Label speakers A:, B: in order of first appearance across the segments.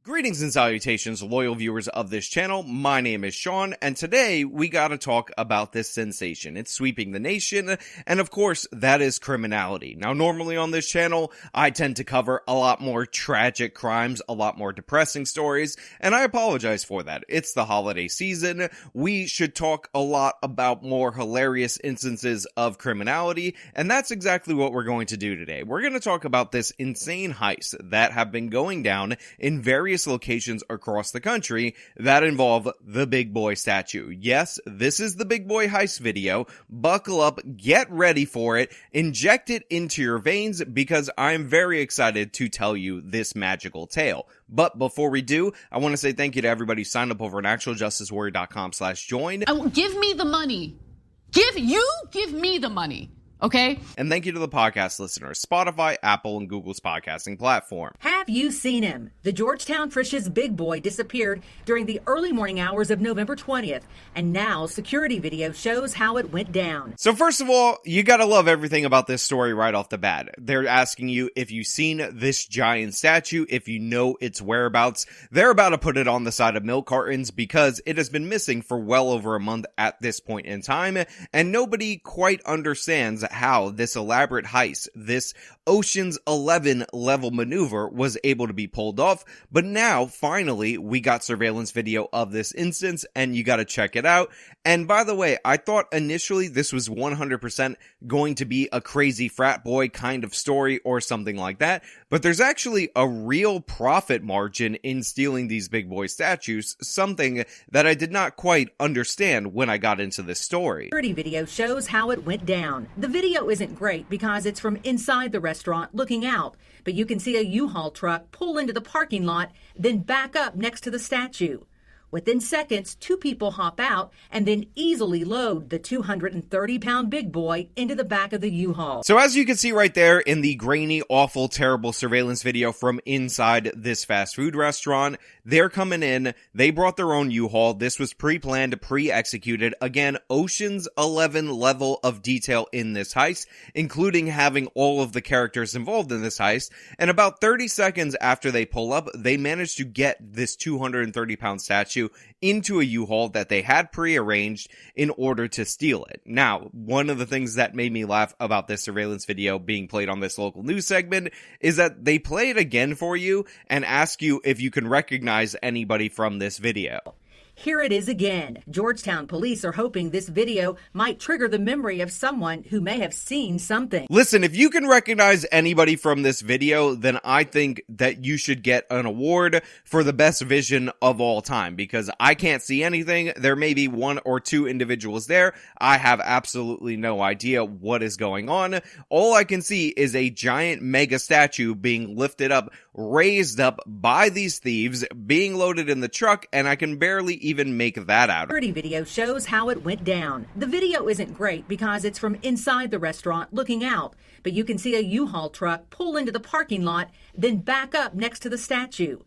A: Greetings and salutations, loyal viewers of this channel. My name is Sean, and today we gotta talk about this sensation. It's sweeping the nation, and of course, that is criminality. Now, normally on this channel, I tend to cover a lot more tragic crimes, a lot more depressing stories, and I apologize for that. It's the holiday season. We should talk a lot about more hilarious instances of criminality, and that's exactly what we're going to do today. We're going to talk about this insane heist that have been going down in various locations across the country that involve the Big Boy statue. Yes, this is the Big Boy heist video. Buckle up, get ready for it, inject it into your veins because I'm very excited to tell you this magical tale. But before we do, I want to say thank you to everybody who signed up over at actualjusticewarrior.com/join.
B: Give me the money. Give me the money. Okay?
A: And thank you to the podcast listeners, Spotify, Apple, and Google's podcasting platform.
C: Have you seen him? The Georgetown Frisch's Big Boy disappeared during the early morning hours of November 20th, and now security video shows how it went down.
A: So first of all, you gotta love everything about this story right off the bat. They're asking you if you've seen this giant statue, if you know its whereabouts. They're about to put it on the side of milk cartons because it has been missing for well over a month at this point in time, and nobody quite understands how this elaborate heist, this Ocean's 11 level maneuver was able to be pulled off. But now, finally, we got surveillance video of this instance, and you gotta check it out. And by the way, I thought initially this was 100% going to be a crazy frat boy kind of story or something like that, but there's actually a real profit margin in stealing these Big Boy statues, something that I did not quite understand when I got into this story.
C: Security video shows how it went down. The video isn't great because it's from inside the restaurant looking out, but you can see a U-Haul truck pull into the parking lot, then back up next to the statue. Within seconds, two people hop out and then easily load the 230-pound Big Boy into the back of the U-Haul.
A: So as you can see right there in the grainy, awful, terrible surveillance video from inside this fast food restaurant, they're coming in. They brought their own U-Haul. This was pre-planned, pre-executed. Again, Ocean's 11 level of detail in this heist, including having all of the characters involved in this heist. And about 30 seconds after they pull up, they managed to get this 230-pound statue into a U-Haul that they had prearranged in order to steal it. Now, one of the things that made me laugh about this surveillance video being played on this local news segment is that they play it again for you and ask you if you can recognize anybody from this video.
C: Here it is again. Georgetown police are hoping this video might trigger the memory of someone who may have seen something.
A: Listen, if you can recognize anybody from this video, then I think that you should get an award for the best vision of all time, because I can't see anything. There may be one or two individuals there. I have absolutely no idea what is going on. All I can see is a giant mega statue being lifted up, raised up by these thieves, being loaded in the truck, and I can barely even make that out.
C: Security video shows how it went down. The video isn't great because it's from inside the restaurant looking out, but you can see a U-Haul truck pull into the parking lot, then back up next to the statue.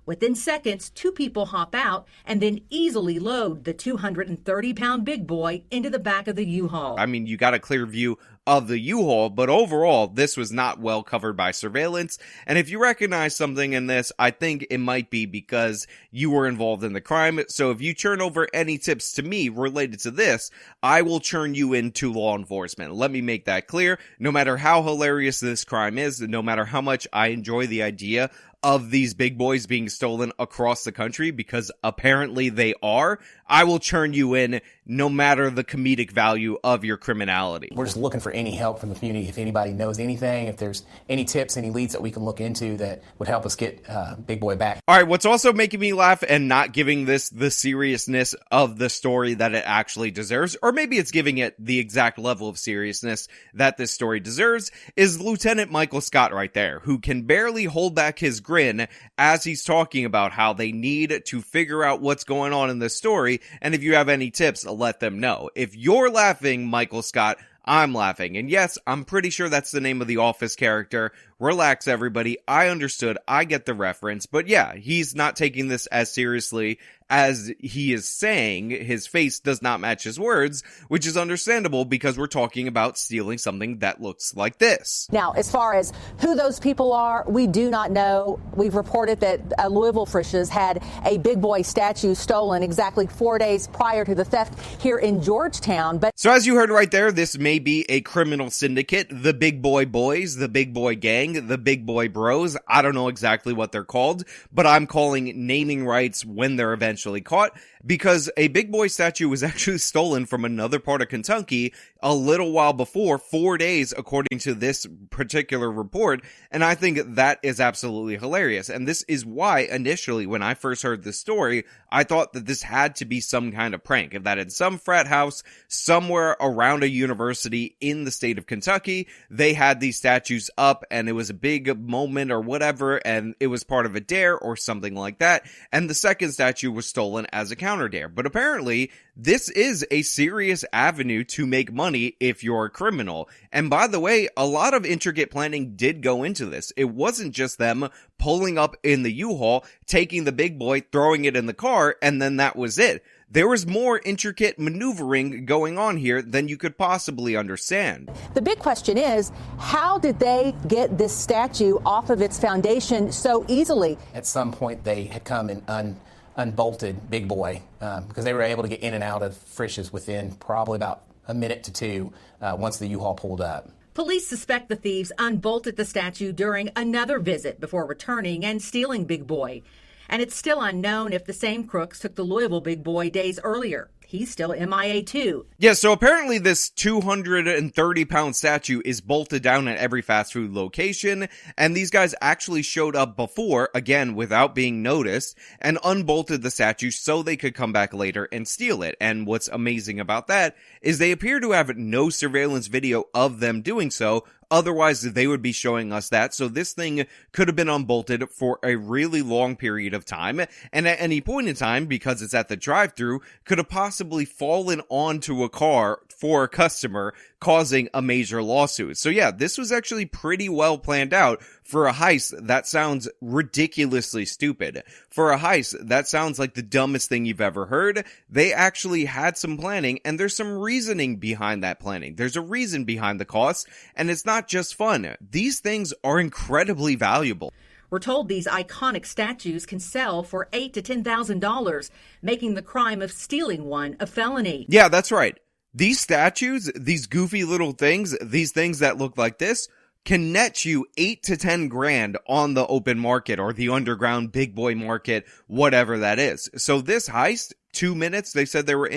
C: Within seconds, two people hop out and then easily load the 230-pound Big Boy into the back of the U-Haul.
A: I mean, you got a clear view of the U-Haul, but overall, this was not well covered by surveillance. And if you recognize something in this, I think it might be because you were involved in the crime. So if you turn over any tips to me related to this, I will turn you into law enforcement. Let me make that clear. No matter how hilarious this crime is, no matter how much I enjoy the idea of these big boys being stolen across the country, because apparently they are, I will turn you in no matter the comedic value of your criminality.
D: We're just looking for any help from the community. If anybody knows anything, if there's any tips, any leads that we can look into that would help us get Big Boy back.
A: All right, what's also making me laugh and not giving this the seriousness of the story that it actually deserves, or maybe it's giving it the exact level of seriousness that this story deserves, is Lieutenant Michael Scott right there, who can barely hold back his grin as he's talking about how they need to figure out what's going on in this story, and if you have any tips, let them know. If you're laughing, Michael Scott, I'm laughing. And yes, I'm pretty sure that's the name of the Office character relax everybody. I understood. I get the reference. But yeah, he's not taking this as seriously as he is saying. His face does not match his words, which is understandable because we're talking about stealing something that looks like this.
E: Now, as far as who those people are, we do not know. We've reported that Louisville Frisch's had a big boy statue stolen exactly 4 days prior to the theft here in Georgetown. But
A: so as you heard right there, this may be a criminal syndicate, the Big Boy Boys, the Big Boy Gang, the Big Boy Bros. I don't know exactly what they're called, but I'm calling naming rights when they're eventually caught, because a big boy statue was actually stolen from another part of Kentucky a little while before, 4 days according to this particular report, and I think that is absolutely hilarious. And this is why initially when I first heard this story, I thought that this had to be some kind of prank, that in some frat house somewhere around a university in the state of Kentucky, they had these statues up and it was a big moment or whatever, and it was part of a dare or something like that, and the second statue was stolen as a counter dare. But apparently this is a serious avenue to make money if you're a criminal. And by the way, a lot of intricate planning did go into this. It wasn't just them pulling up in the U-Haul, taking the big boy, throwing it in the car, and then that was it. There was more intricate maneuvering going on here than you could possibly understand.
E: the big question is, how did they get this statue off of its foundation so easily?
D: At some point, they had come and unbolted Big Boy because they were able to get in and out of Frisch's within probably about a minute to two once the U-Haul pulled up.
C: Police suspect the thieves unbolted the statue during another visit before returning and stealing Big Boy. And it's still unknown if the same crooks took the Louisville Big Boy days earlier. He's still MIA too.
A: Yeah, so apparently this 230-pound statue is bolted down at every fast food location, and these guys actually showed up before, again, without being noticed, and unbolted the statue so they could come back later and steal it. And what's amazing about that is they appear to have no surveillance video of them doing so. Otherwise, they would be showing us that. So this thing could have been unbolted for a really long period of time. And at any point in time, because it's at the drive-thru, could have possibly fallen onto a car for a customer, causing a major lawsuit. So yeah, this was actually pretty well planned out. For a heist, that sounds ridiculously stupid. For a heist, that sounds like the dumbest thing you've ever heard. They actually had some planning, and there's some reasoning behind that planning. There's a reason behind the cost, and it's not just fun. These things are incredibly valuable.
C: We're told these iconic statues can sell for $8,000 to $10,000, making the crime of stealing one a felony.
A: Yeah, that's right. These statues, these goofy little things, these things that look like this, can net you 8 to 10 grand on the open market or the underground big boy market, whatever that is. So this heist, 2 minutes they said they were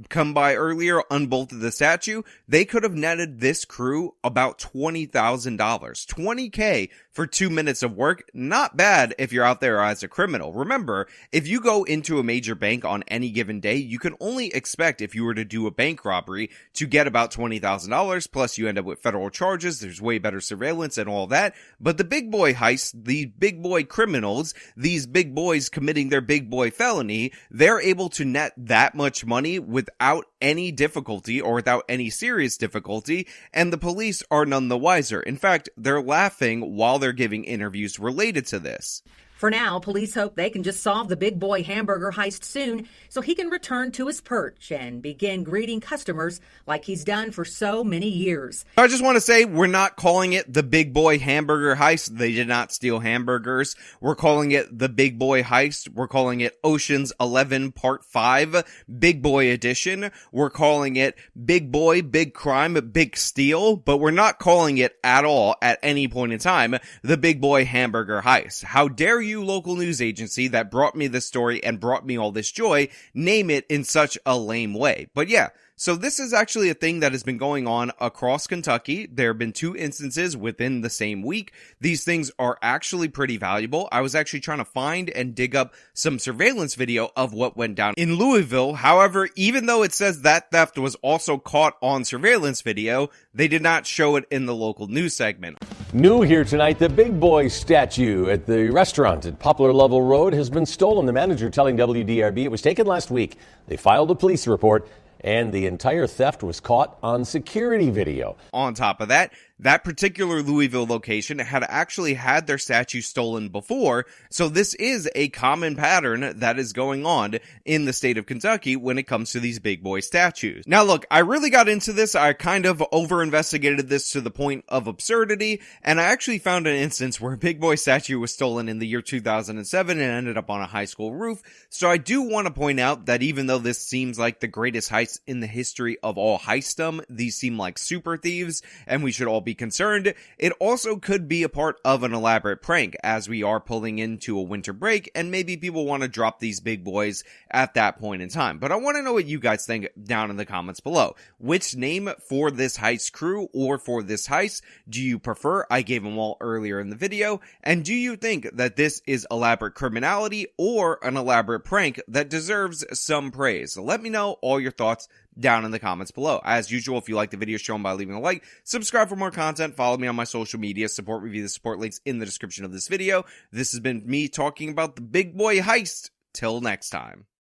A: come by earlier, unbolted the statue, they could have netted this crew about $20,000. $20K for 2 minutes of work. Not bad if you're out there as a criminal. Remember, if you go into a major bank on any given day, you can only expect, if you were to do a bank robbery, to get about $20,000, plus you end up with federal charges, there's way better surveillance and all that. But the big boy heists, the big boy criminals, these big boys committing their big boy felony, they're able to net that much money without any difficulty or without any serious difficulty, and the police are none the wiser. In fact, they're laughing while they're giving interviews related to this.
C: For now, police hope they can just solve the big boy hamburger heist soon so he can return to his perch and begin greeting customers like he's done for so many years.
A: I just want to say we're not calling it the big boy hamburger heist. They did not steal hamburgers. We're calling it the big boy heist. We're calling it Ocean's 11 Part 5 Big Boy Edition. We're calling it Big Boy, Big Crime, Big Steal, but we're not calling it at all at any point in time the big boy hamburger heist. How dare you, local news agency that brought me this story and brought me all this joy, name it in such a lame way. But yeah, so this is actually a thing that has been going on across Kentucky. There have been 2 instances within the same week. These things are actually pretty valuable. I was actually trying to find and dig up some surveillance video of what went down in Louisville. However, even though it says that theft was also caught on surveillance video, they did not show it in the local news segment.
F: New here tonight, the Big Boy statue at the restaurant at Poplar Level Road has been stolen. The manager telling WDRB it was taken last week. They filed a police report, and the entire theft was caught on security video.
A: On top of that, that particular Louisville location had actually had their statue stolen before, so this is a common pattern that is going on in the state of Kentucky when it comes to these big boy statues. Now look, I really got into this. I kind of over-investigated this to the point of absurdity, and I actually found an instance where a big boy statue was stolen in the year 2007 and ended up on a high school roof. So I do want to point out that even though this seems like the greatest heist in the history of all heistdom, these seem like super thieves, and we should all be concerned. It also could be a part of an elaborate prank, as we are pulling into a winter break, and maybe people want to drop these big boys at that point in time. But I want to know what you guys think down in the comments below. Which name for this heist crew or for this heist do you prefer? I gave them all earlier in the video. And do you think that this is elaborate criminality or an elaborate prank that deserves some praise? So let me know all your thoughts down in the comments below. As usual, if you like the video, show them by leaving a like, subscribe for more content, follow me on my social media, support review the support links in the description of this video. This has been me talking about the big boy heist. Till next time.